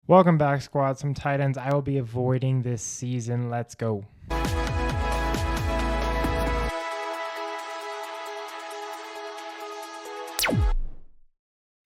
Welcome back, squad. Some tight ends I will be avoiding this season. Let's go.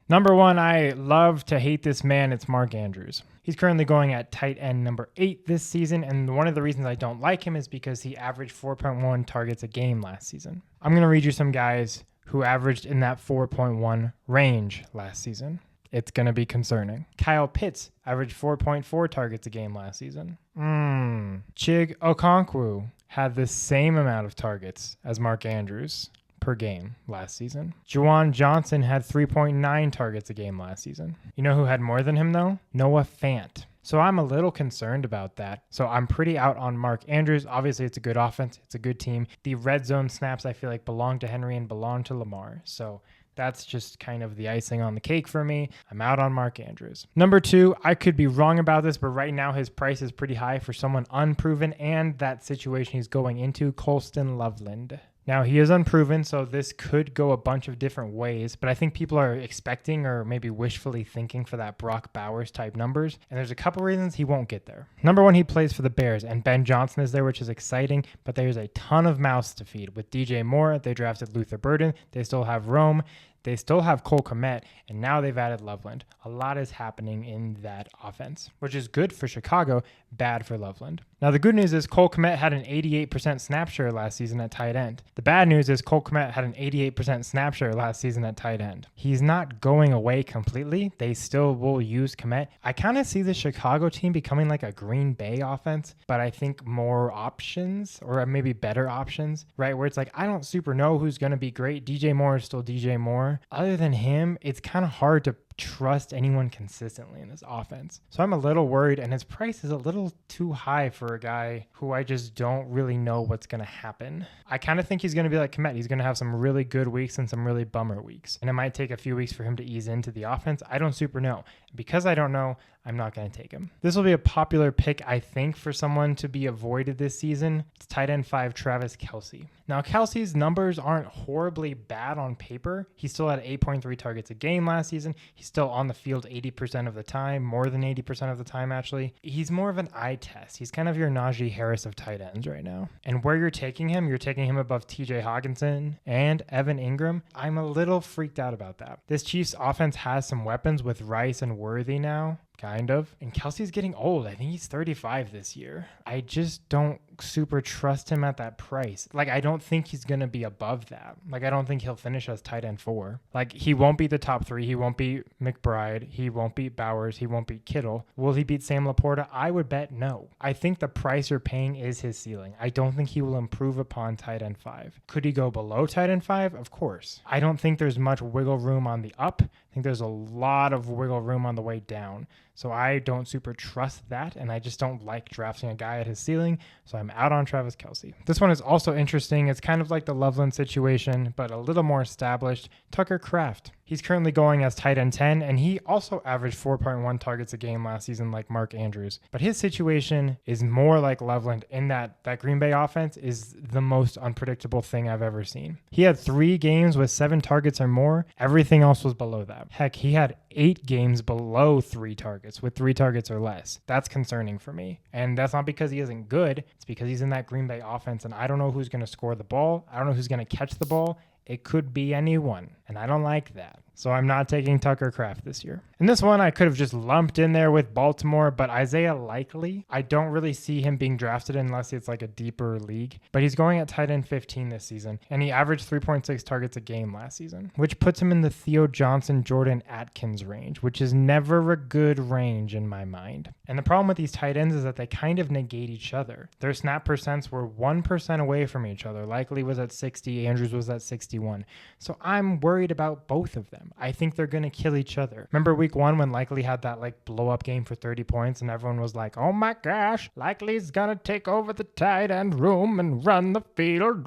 Number one, I love to hate this man. It's Mark Andrews. He's currently going at tight end number 8 this season, and one of the reasons I don't like him is because he averaged 4.1 targets a game last season. I'm going to read you some guys who averaged in that 4.1 range last season. It's going to be concerning. Kyle Pitts averaged 4.4 targets a game last season. Chig Okonkwo had the same amount of targets as Mark Andrews per game last season. Juwan Johnson had 3.9 targets a game last season. You know who had more than him though? Noah Fant. So I'm a little concerned about that. So I'm pretty out on Mark Andrews. Obviously, it's a good offense. It's a good team. The red zone snaps, I feel like, belong to Henry and belong to Lamar. So that's just kind of the icing on the cake for me. I'm out on Mark Andrews. Number 2, I could be wrong about this, but right now his price is pretty high for someone unproven and that situation he's going into, Colston Loveland. Now, he is unproven, so this could go a bunch of different ways, but I think people are expecting or maybe wishfully thinking for that Brock Bowers type numbers, and there's a couple reasons he won't get there. Number 1, he plays for the Bears, and Ben Johnson is there, which is exciting, but there's a ton of mouths to feed. With DJ Moore, they drafted Luther Burden, they still have Rome, they still have Cole Kmet, and now they've added Loveland. A lot is happening in that offense, which is good for Chicago, bad for Loveland. Now, the good news is Cole Kmet had an 88% snap share last season at tight end. The bad news is Cole Kmet had an 88% snap share last season at tight end. He's not going away completely. They still will use Kmet. I kind of see the Chicago team becoming like a Green Bay offense, but I think more options or maybe better options, right? Where it's like, I don't super know who's going to be great. DJ Moore is still DJ Moore. Other than him, it's kind of hard to trust anyone consistently in this offense. So I'm a little worried, and his price is a little too high for a guy who I just don't really know what's going to happen. I kind of think he's going to be like Kmet. He's going to have some really good weeks and some really bummer weeks. And it might take a few weeks for him to ease into the offense. I don't super know. Because I don't know, I'm not going to take him. This will be a popular pick, I think, for someone to be avoided this season. It's tight end 5, Travis Kelce. Now, Kelce's numbers aren't horribly bad on paper. He still had 8.3 targets a game last season. He's still on the field 80% of the time, more than 80% of the time, actually. He's more of an eye test. He's kind of your Najee Harris of tight ends right now. And where you're taking him above TJ Hawkinson and Evan Ingram. I'm a little freaked out about that. This Chiefs offense has some weapons with Rice and Worthy now. Kind of. And Kelce's getting old. I think he's 35 this year. I just don't super trust him at that price. Like, I don't think he's going to be above that. Like, I don't think he'll finish as tight end 4. Like, he won't beat the top 3. He won't beat McBride. He won't beat Bowers. He won't beat Kittle. Will he beat Sam Laporta? I would bet no. I think the price you're paying is his ceiling. I don't think he will improve upon tight end 5. Could he go below tight end 5? Of course. I don't think there's much wiggle room on the up. I think there's a lot of wiggle room on the way down. So I don't super trust that, and I just don't like drafting a guy at his ceiling, so I'm out on Travis Kelce. This one is also interesting. It's kind of like the Loveland situation, but a little more established. Tucker Kraft. He's currently going as tight end 10, and he also averaged 4.1 targets a game last season like Mark Andrews. But his situation is more like Loveland in that Green Bay offense is the most unpredictable thing I've ever seen. He had 3 games with 7 targets or more. Everything else was below that. Heck, he had 8 games below 3 targets with 3 targets or less. That's concerning for me. And that's not because he isn't good. It's because he's in that Green Bay offense, and I don't know who's going to score the ball. I don't know who's going to catch the ball. It could be anyone, and I don't like that. So I'm not taking Tucker Kraft this year. And this one I could have just lumped in there with Baltimore, but Isaiah Likely, I don't really see him being drafted unless it's like a deeper league. But he's going at tight end 15 this season, and he averaged 3.6 targets a game last season, which puts him in the Theo Johnson, Jordan Atkins range, which is never a good range in my mind. And the problem with these tight ends is that they kind of negate each other. Their snap percents were 1% away from each other. Likely was at 60, Andrews was at 61. So I'm worried about both of them. I think they're going to kill each other. Remember week 1 when Likely had that like blow up game for 30 points and everyone was like, oh my gosh, Likely's going to take over the tight end room and run the field.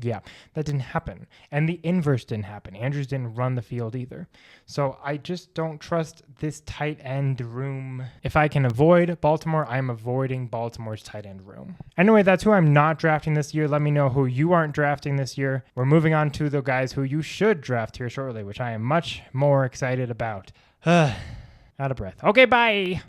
Yeah, that didn't happen. And the inverse didn't happen. Andrews didn't run the field either. So I just don't trust this tight end room. If I can avoid Baltimore, I'm avoiding Baltimore's tight end room. Anyway, that's who I'm not drafting this year. Let me know who you aren't drafting this year. We're moving on to the guys who you should draft here shortly, which I am much more excited about. Out of breath. Okay, bye.